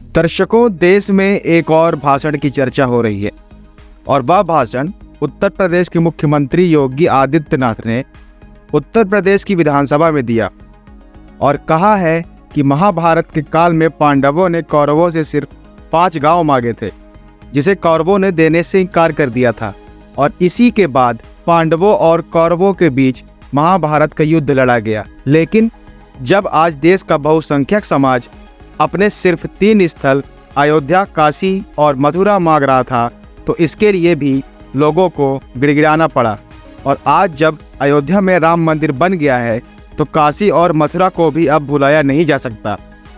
दर्शकों, देश में एक और भाषण की चर्चा हो रही है और वह भाषण उत्तर प्रदेश के मुख्यमंत्री योगी आदित्यनाथ ने उत्तर प्रदेश की विधानसभा में दिया और कहा है कि महाभारत के काल में पांडवों ने कौरवों से सिर्फ 5 गांव मांगे थे, जिसे कौरवों ने देने से इनकार कर दिया था और इसी के बाद पांडवों और कौरवों के बीच महाभारत का युद्ध लड़ा गया। लेकिन जब आज देश का बहुसंख्यक समाज अपने सिर्फ 3 स्थल अयोध्या, काशी और मथुरा मांग रहा था, तो इसके लिए भी लोगों को गिड़गिड़ाना पड़ा। और आज जब अयोध्या में राम मंदिर बन गया है, तो काशी और मथुरा को भी अब भुलाया नहीं जा सकता।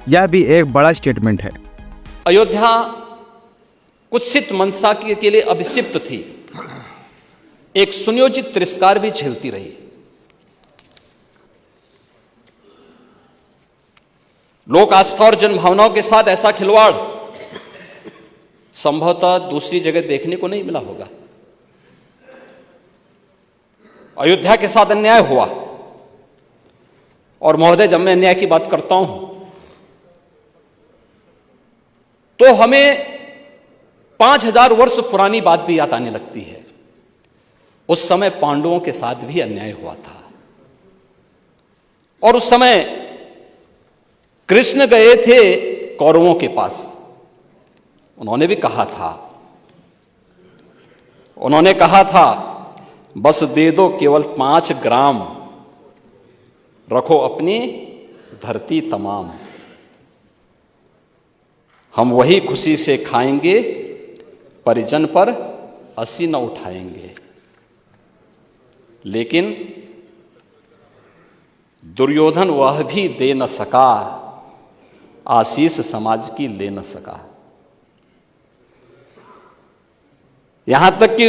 यह भी एक बड़ा स्टेटमेंट है। अयोध्या कुत्सित मनसा के लिए अभिषिक्त थी, एक सुनियोजित तिरस्कार भी झेलती रही। लोक आस्था और जनभावनाओं के साथ ऐसा खिलवाड़ संभवतः दूसरी जगह देखने को नहीं मिला होगा। अयोध्या के साथ अन्याय हुआ, और महोदय, जब मैं अन्याय की बात करता हूं तो हमें 5000 वर्ष पुरानी बात भी याद आने लगती है। उस समय पांडवों के साथ भी अन्याय हुआ था, और उस समय कृष्ण गए थे कौरवों के पास। उन्होंने भी कहा था बस दे दो केवल 5 ग्राम, रखो अपनी धरती तमाम, हम वही खुशी से खाएंगे, परिजन पर हंसी न उठाएंगे। लेकिन दुर्योधन वह भी दे न सका, आशीष समाज की ले न सका। यहां तक कि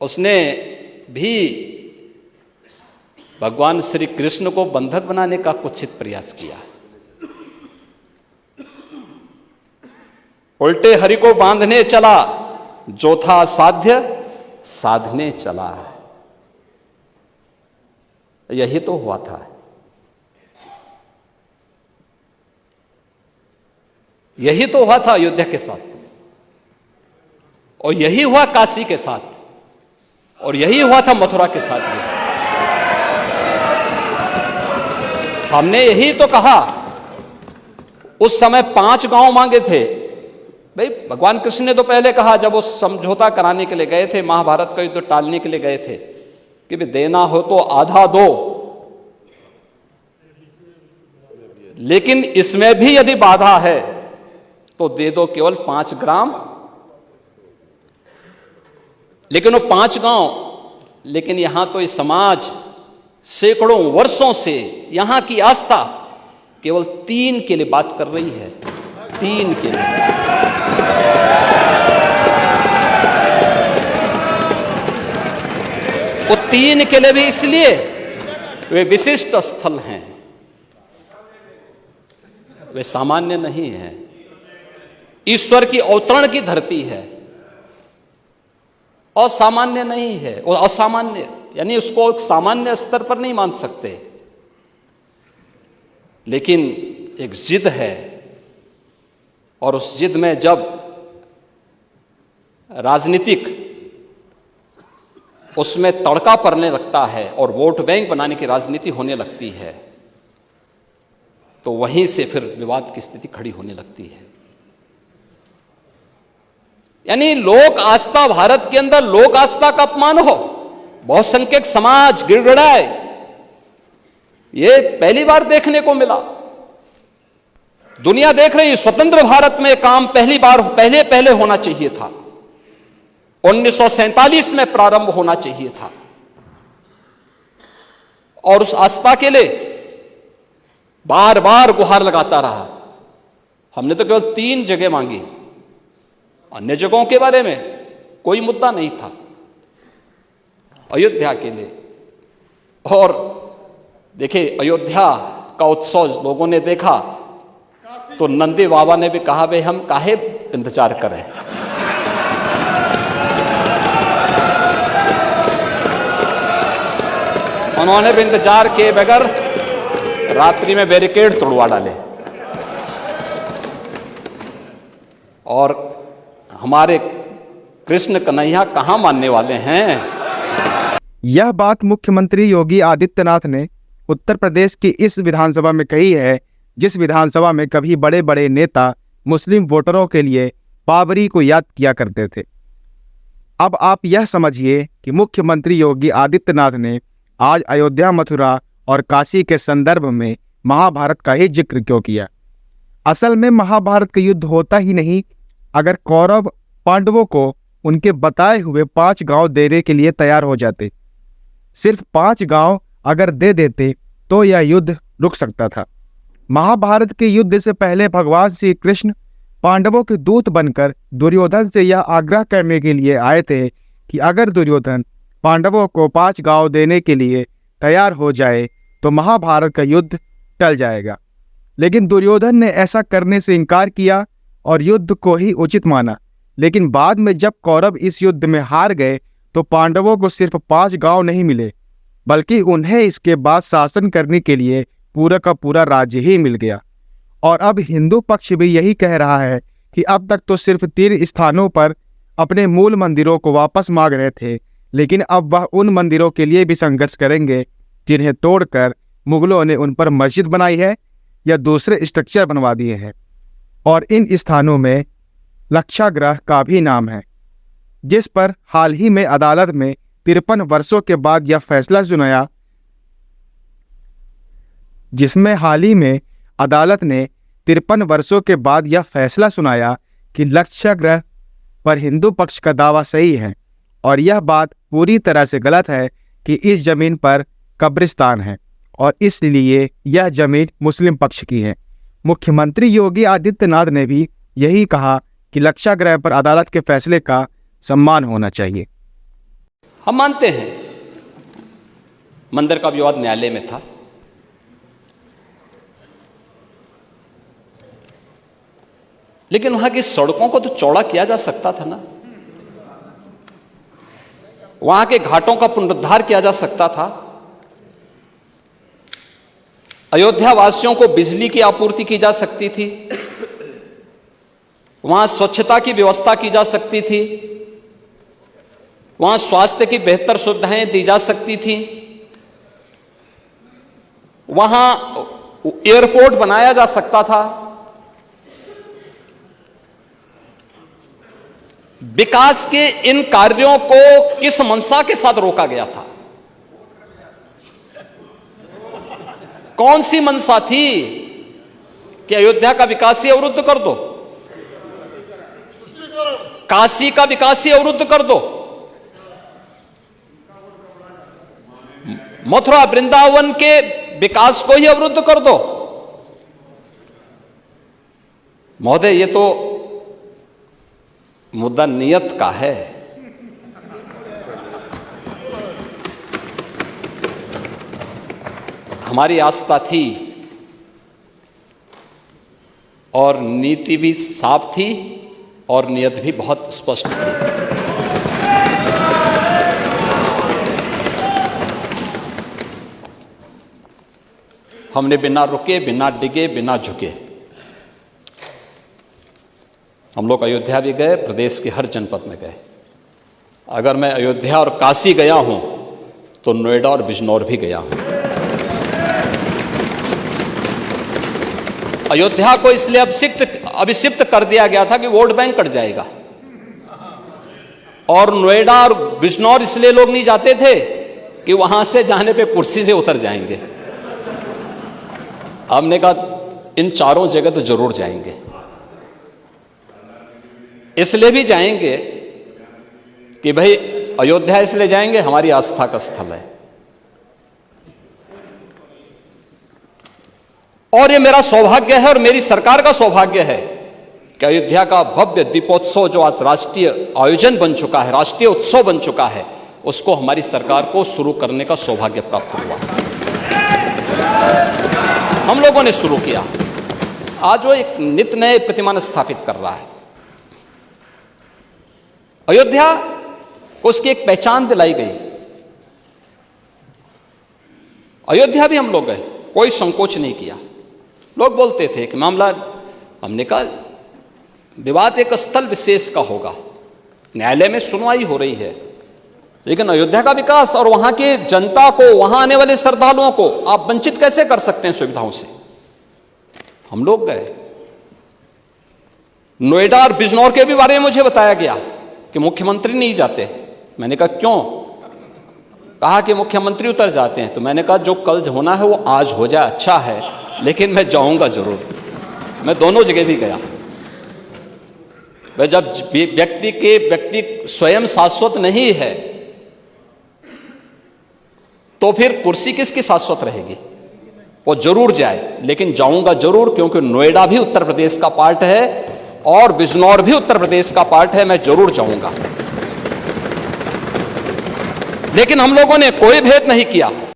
उसने भी भगवान श्री कृष्ण को बंधक बनाने का कुत्सित प्रयास किया। उल्टे हरि को बांधने चला, जो था साध्य साधने चला। यही तो हुआ था। यही तो हुआ था अयोध्या के साथ, और यही हुआ काशी के साथ, और यही हुआ था मथुरा के साथ भी। हमने यही तो कहा। उस समय 5 गांव मांगे थे। भाई, भगवान कृष्ण ने तो पहले कहा, जब वो समझौता कराने के लिए गए थे, महाभारत का युद्ध टालने के लिए गए थे, कि भाई देना हो तो आधा दो, लेकिन इसमें भी यदि बाधा है तो दे दो केवल 5 ग्राम। लेकिन वो 5 गांव, लेकिन यहां तो इस समाज सैकड़ों वर्षों से यहां की आस्था केवल 3 के लिए बात कर रही है। 3 के लिए। वो 3 के लिए भी इसलिए वे विशिष्ट स्थल हैं, वे सामान्य नहीं है। ईश्वर की अवतरण की धरती है, असामान्य नहीं है। और असामान्य यानी उसको एक सामान्य स्तर पर नहीं मान सकते, लेकिन एक जिद है, और उस जिद में जब राजनीतिक उसमें तड़का पड़ने लगता है और वोट बैंक बनाने की राजनीति होने लगती है, तो वहीं से फिर विवाद की स्थिति खड़ी होने लगती है। यानी लोक आस्था, भारत के अंदर लोक आस्था का अपमान हो, बहुसंख्यक समाज गिड़गिड़ाए, ये पहली बार देखने को मिला। दुनिया देख रही, स्वतंत्र भारत में काम पहले होना चाहिए था। 1947 में प्रारंभ होना चाहिए था, और उस आस्था के लिए बार बार गुहार लगाता रहा। हमने तो केवल 3 जगह मांगी, अन्य जगहों के बारे में कोई मुद्दा नहीं था। अयोध्या के लिए, और देखिए अयोध्या का उत्सव लोगों ने देखा तो नंदी बाबा ने भी कहा, भाई हम काहे इंतजार करें। उन्होंने भी इंतजार किए बगैर रात्रि में बैरिकेड तोड़वा डाले। और हमारे कृष्ण कन्हैया कहाँ मानने वाले हैं। यह बात मुख्यमंत्री योगी आदित्यनाथ ने उत्तर प्रदेश की इस विधानसभा में कही है, जिस विधानसभा में कभी बड़े बड़े नेता मुस्लिम वोटरों के लिए बाबरी को याद किया करते थे। अब आप यह समझिए कि मुख्यमंत्री योगी आदित्यनाथ ने आज अयोध्या, मथुरा और काशी के संदर्भ में महाभारत का ही जिक्र क्यों किया। असल में महाभारत का युद्ध होता ही नहीं अगर कौरव पांडवों को उनके बताए हुए 5 गांव देने के लिए तैयार हो जाते। सिर्फ 5 गांव अगर दे देते तो यह युद्ध रुक सकता था। महाभारत के युद्ध से पहले भगवान श्री कृष्ण पांडवों के दूत बनकर दुर्योधन से यह आग्रह करने के लिए आए थे कि अगर दुर्योधन पांडवों को 5 गांव देने के लिए तैयार हो जाए तो महाभारत का युद्ध टल जाएगा। लेकिन दुर्योधन ने ऐसा करने से इनकार किया और युद्ध को ही उचित माना। लेकिन बाद में जब कौरव इस युद्ध में हार गए तो पांडवों को सिर्फ 5 गांव नहीं मिले, बल्कि उन्हें इसके बाद शासन करने के लिए पूरा का पूरा राज्य ही मिल गया। और अब हिंदू पक्ष भी यही कह रहा है कि अब तक तो सिर्फ 3 स्थानों पर अपने मूल मंदिरों को वापस मांग रहे थे, लेकिन अब वह उन मंदिरों के लिए भी संघर्ष करेंगे जिन्हें तोड़कर मुगलों ने उन पर मस्जिद बनाई है या दूसरे स्ट्रक्चर बनवा दिए हैं। और इन स्थानों में लक्षागृह का भी नाम है, जिस पर हाल ही में अदालत में 53 वर्षों के बाद यह फैसला सुनाया, जिसमें हाल ही में अदालत ने 53 वर्षों के बाद यह फैसला सुनाया कि लक्षागृह पर हिंदू पक्ष का दावा सही है और यह बात पूरी तरह से गलत है कि इस जमीन पर कब्रिस्तान है और इसलिए यह जमीन मुस्लिम पक्ष की है। मुख्यमंत्री योगी आदित्यनाथ ने भी यही कहा कि लक्षागृह पर अदालत के फैसले का सम्मान होना चाहिए। हम मानते हैं मंदिर का विवाद न्यायालय में था, लेकिन वहां की सड़कों को तो चौड़ा किया जा सकता था ना, वहां के घाटों का पुनरुद्धार किया जा सकता था, अयोध्या वासियों को बिजली की आपूर्ति की जा सकती थी, वहां स्वच्छता की व्यवस्था की जा सकती थी, वहां स्वास्थ्य की बेहतर सुविधाएं दी जा सकती थी, वहां एयरपोर्ट बनाया जा सकता था। विकास के इन कार्यों को किस मंशा के साथ रोका गया था? कौन सी मंशा थी कि अयोध्या का विकास ही अवरुद्ध कर दो, काशी का विकास ही अवरुद्ध कर दो, मथुरा वृंदावन के विकास को ही अवरुद्ध कर दो? महोदय, ये तो मुद्दा नियत का है। हमारी आस्था थी और नीति भी साफ थी और नियत भी बहुत स्पष्ट थी। हमने बिना रुके, बिना डिगे, बिना झुके हम लोग अयोध्या भी गए, प्रदेश के हर जनपद में गए। अगर मैं अयोध्या और काशी गया हूं तो नोएडा और बिजनौर भी गया हूं। अयोध्या को इसलिए अभिषिक्त कर दिया गया था कि वोट बैंक कट जाएगा, और नोएडा और बिजनौर इसलिए लोग नहीं जाते थे कि वहां से जाने पे कुर्सी से उतर जाएंगे। हमने कहा इन चारों जगह तो जरूर जाएंगे। इसलिए भी जाएंगे कि भाई अयोध्या इसलिए जाएंगे, हमारी आस्था का स्थल है, और ये मेरा सौभाग्य है और मेरी सरकार का सौभाग्य है कि अयोध्या का भव्य दीपोत्सव जो आज राष्ट्रीय आयोजन बन चुका है, राष्ट्रीय उत्सव बन चुका है, उसको हमारी सरकार को शुरू करने का सौभाग्य प्राप्त हुआ। हम लोगों ने शुरू किया। आज वो एक नित नए प्रतिमान स्थापित कर रहा है। अयोध्या को उसकी एक पहचान दिलाई गई। अयोध्या भी हम लोग गए, कोई संकोच नहीं किया। लोग बोलते थे कि मामला, हमने कहा विवाद एक स्थल विशेष का होगा, न्यायालय में सुनवाई हो रही है, लेकिन अयोध्या का विकास और वहां की जनता को, वहां आने वाले श्रद्धालुओं को आप वंचित कैसे कर सकते हैं सुविधाओं से? हम लोग गए नोएडा और बिजनौर के भी बारे में मुझे बताया गया कि मुख्यमंत्री नहीं जाते। मैंने कहा क्यों? कहा कि मुख्यमंत्री उतर जाते हैं। तो मैंने कहा जो कल होना है वो आज हो जाए, अच्छा है, लेकिन मैं जाऊंगा जरूर। मैं दोनों जगह भी गया। वह जब व्यक्ति स्वयं शाश्वत नहीं है तो फिर कुर्सी किसकी शाश्वत रहेगी? वो जरूर जाए, लेकिन जाऊंगा जरूर, क्योंकि नोएडा भी उत्तर प्रदेश का पार्ट है और बिजनौर भी उत्तर प्रदेश का पार्ट है। मैं जरूर जाऊंगा। लेकिन हम लोगों ने कोई भेद नहीं किया।